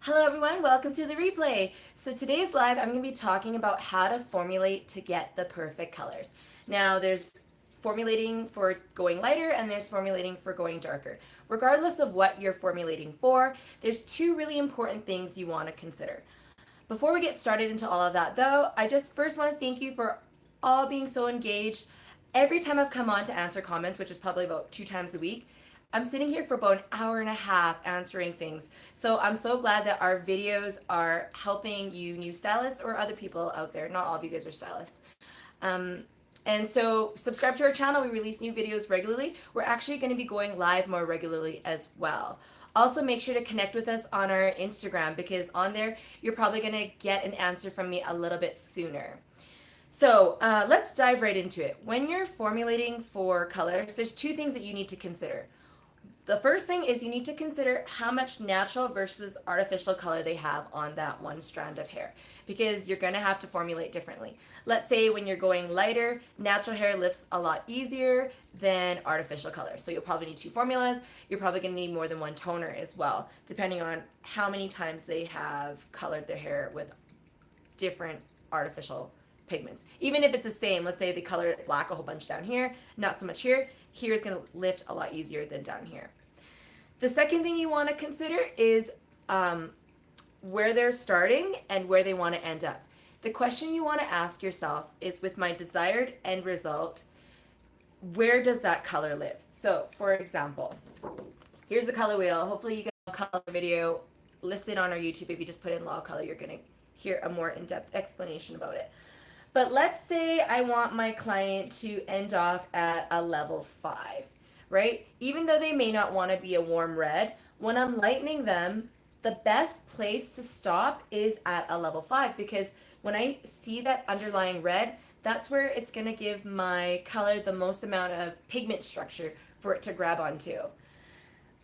Hello everyone, welcome to the replay. So today's live, I'm going to be talking about how to formulate to get the perfect colors. Now there's formulating for going lighter and there's formulating for going darker. Regardless of what you're formulating for, there's two really important things you want to consider. Before we get started into all of that though, I just first want to thank you for all being so engaged. Every time I've come on to answer comments, which is probably about 2 times a week, I'm sitting here for about an hour and a half answering things. So I'm so glad that our videos are helping you new stylists or other people out there. Not all of you guys are stylists. And so subscribe to our channel. We release new videos regularly. We're actually going to be going live more regularly as well. Also, make sure to connect with us on our Instagram because on there, you're probably going to get an answer from me a little bit sooner. So let's dive right into it. When you're formulating for colors, there's two things that you need to consider. The first thing is you need to consider how much natural versus artificial color they have on that one strand of hair because you're going to have to formulate differently. Let's say when you're going lighter, natural hair lifts a lot easier than artificial color. So you'll probably need two formulas. You're probably going to need more than one toner as well, depending on how many times they have colored their hair with different artificial pigments. Even if it's the same, let's say they colored it black a whole bunch down here, not so much here, here's going to lift a lot easier than down here. The second thing you want to consider is where they're starting and where they want to end up. The question you want to ask yourself is, with my desired end result, where does that color live? So, for example, here's the color wheel. Hopefully you get a color video listed on our YouTube. If you just put in law color, you're going to hear a more in-depth explanation about it. But let's say I want my client to end off at a level 5. Right? Even though they may not want to be a warm red, when I'm lightening them, the best place to stop is at a level 5 because when I see that underlying red, that's where it's going to give my color the most amount of pigment structure for it to grab onto.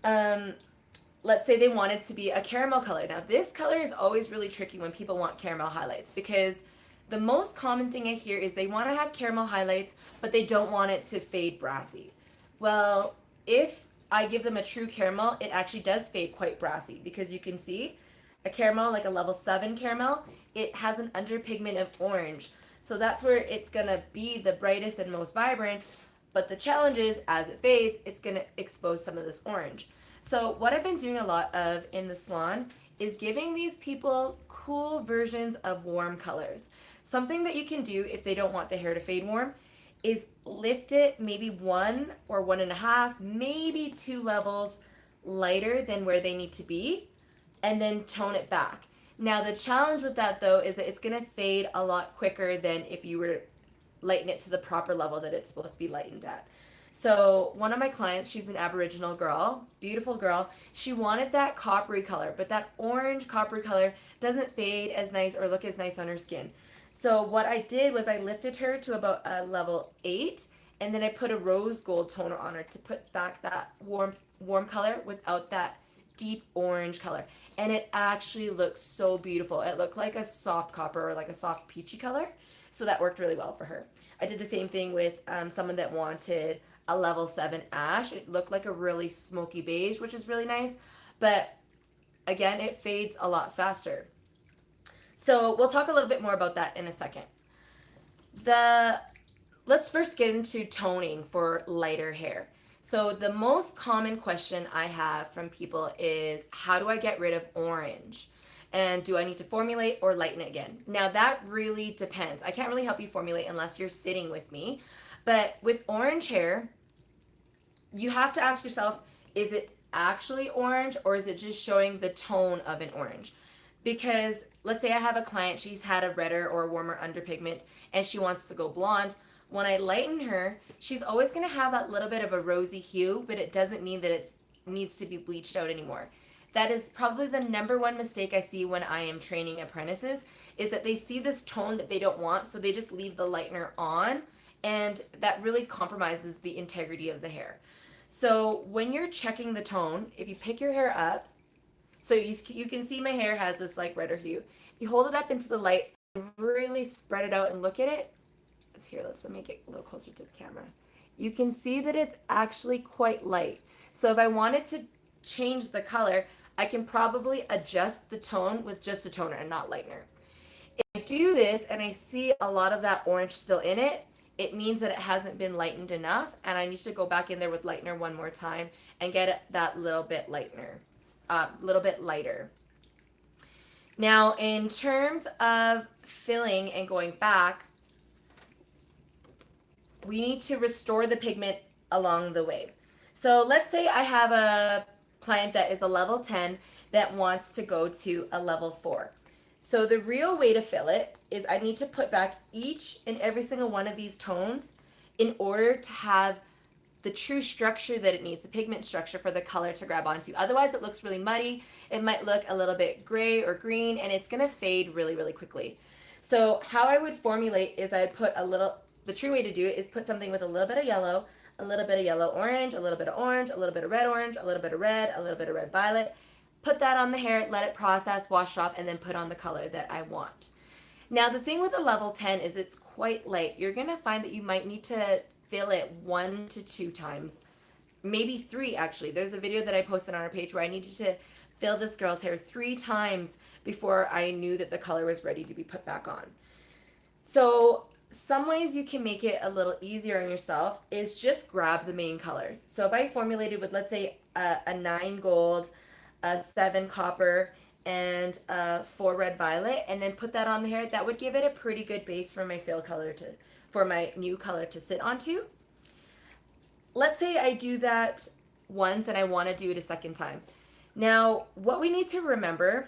Let's say they want it to be a caramel color. Now, this color is always really tricky when people want caramel highlights because the most common thing I hear is they want to have caramel highlights, but they don't want it to fade brassy. Well, if I give them a true caramel, it actually does fade quite brassy because you can see a caramel, like a level 7 caramel, it has an underpigment of orange. So that's where it's going to be the brightest and most vibrant. But the challenge is, as it fades, it's going to expose some of this orange. So what I've been doing a lot of in the salon is giving these people cool versions of warm colors. Something that you can do if they don't want the hair to fade warm is lift it maybe 1 or 1.5, maybe 2 levels lighter than where they need to be, and then tone it back. Now the challenge with that though is that it's going to fade a lot quicker than if you were to lighten it to the proper level that it's supposed to be lightened at. So one of my clients, she's an Aboriginal girl, beautiful girl. She wanted that coppery color, but that orange coppery color doesn't fade as nice or look as nice on her skin. So what I did was I lifted her to about a level 8, and then I put a rose gold toner on her to put back that warm color without that deep orange color. And it actually looks so beautiful. It looked like a soft copper or like a soft peachy color. So that worked really well for her. I did the same thing with someone that wanted a level 7 ash. It looked like a really smoky beige, which is really nice. But again, it fades a lot faster. So we'll talk a little bit more about that in a second. Let's first get into toning for lighter hair. So the most common question I have from people is, how do I get rid of orange? And do I need to formulate or lighten it again? Now that really depends. I can't really help you formulate unless you're sitting with me. But with orange hair, you have to ask yourself, is it actually orange or is it just showing the tone of an orange? Because let's say I have a client, she's had a redder or a warmer underpigment and she wants to go blonde. When I lighten her, she's always going to have that little bit of a rosy hue, but it doesn't mean that it needs to be bleached out anymore. That is probably the number one mistake I see when I am training apprentices, is that they see this tone that they don't want, so they just leave the lightener on, and that really compromises the integrity of the hair. So when you're checking the tone, if you pick your hair up, so you can see my hair has this like redder hue. You hold it up into the light, really spread it out and look at it. Let's make it a little closer to the camera. You can see that it's actually quite light. So if I wanted to change the color, I can probably adjust the tone with just a toner and not lightener. If I do this and I see a lot of that orange still in it, it means that it hasn't been lightened enough, and I need to go back in there with lightener one more time and get it that little bit lighter. Now, in terms of filling and going back, we need to restore the pigment along the way. So let's say I have a client that is a level 10 that wants to go to a level 4. So the real way to fill it is I need to put back each and every single one of these tones in order to have the true structure that it needs, the pigment structure for the color to grab onto. Otherwise, it looks really muddy. It might look a little bit gray or green, and it's going to fade really, really quickly. So how I would formulate is I put a little, the true way to do it is put something with a little bit of yellow, a little bit of yellow orange, a little bit of orange, a little bit of red orange, a little bit of red, a little bit of red violet. Put that on the hair, let it process, wash off, and then put on the color that I want. Now, the thing with a level 10 is it's quite light. You're going to find that you might need to fill it 1 to 2 times, maybe 3 actually. There's a video that I posted on our page where I needed to fill this girl's hair 3 times before I knew that the color was ready to be put back on. So some ways you can make it a little easier on yourself is just grab the main colors. So if I formulated with, let's say, a 9 gold, a 7 copper, and a 4 red violet, and then put that on the hair, that would give it a pretty good base for my fill color for my new color to sit onto. Let's say I do that once and I want to do it a second time. Now, what we need to remember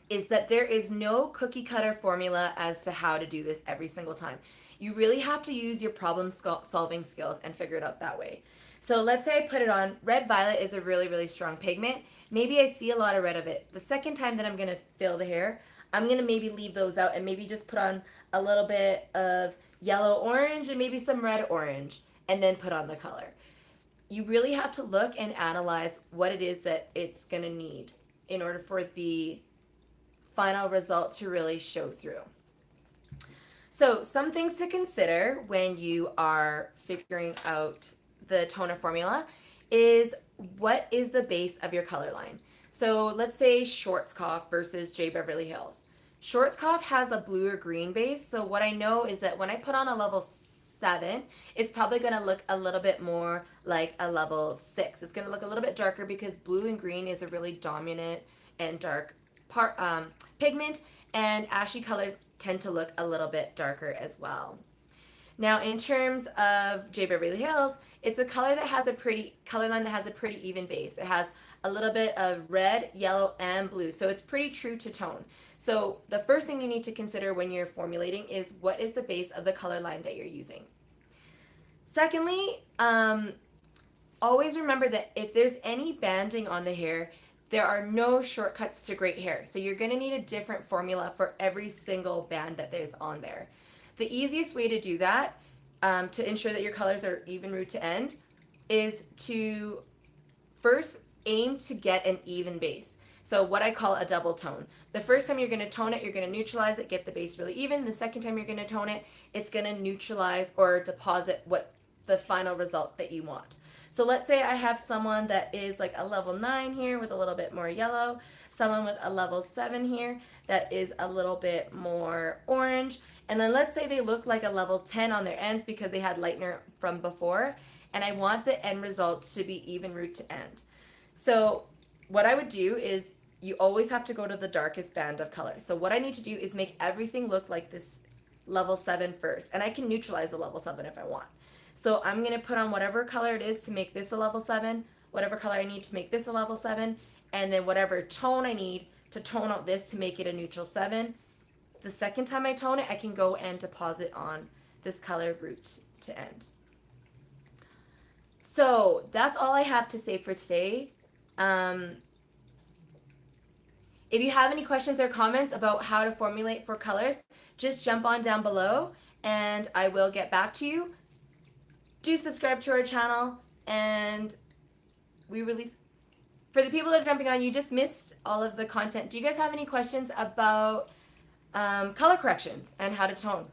is that there is no cookie cutter formula as to how to do this every single time. You really have to use your problem solving skills and figure it out that way. So let's say I put it on. Red violet is a really, really strong pigment. Maybe I see a lot of red of it. The second time that I'm going to fill the hair, I'm going to maybe leave those out and maybe just put on a little bit of yellow orange and maybe some red orange and then put on the color. You really have to look and analyze what it is that it's going to need in order for the final result to really show through. So some things to consider when you are figuring out the toner formula is what is the base of your color line. So let's say Schwarzkopf versus J. Beverly Hills. Schwarzkopf has a blue or green base, so what I know is that when I put on a level 7, it's probably going to look a little bit more like a level 6. It's going to look a little bit darker because blue and green is a really dominant and dark pigment, and ashy colors tend to look a little bit darker as well. Now, in terms of J. Beverly Hills, it's a color line that has a pretty even base. It has a little bit of red, yellow, and blue, so it's pretty true to tone. So the first thing you need to consider when you're formulating is what is the base of the color line that you're using. Secondly, always remember that if there's any banding on the hair, there are no shortcuts to great hair. So you're going to need a different formula for every single band that there's on there. The easiest way to do that, to ensure that your colors are even root to end, is to first aim to get an even base. So what I call a double tone. The first time you're going to tone it, you're going to neutralize it, get the base really even. The second time you're going to tone it, it's going to neutralize or deposit what the final result that you want. So let's say I have someone that is like a level 9 here with a little bit more yellow, someone with a level 7 here that is a little bit more orange, and then let's say they look like a level 10 on their ends because they had lightener from before, and I want the end result to be even root to end. So what I would do is you always have to go to the darkest band of color. So what I need to do is make everything look like this level 7 first, and I can neutralize the level 7 if I want. So I'm going to put on whatever color it is to make this a level 7, whatever color I need to make this a level 7, and then whatever tone I need to tone out this to make it a neutral 7. The second time I tone it, I can go and deposit on this color root to end. So that's all I have to say for today. If you have any questions or comments about how to formulate for colors, just jump on down below and I will get back to you. Do subscribe to our channel, and we release, for the people that are jumping on, you just missed all of the content. Do you guys have any questions about color corrections and how to tone?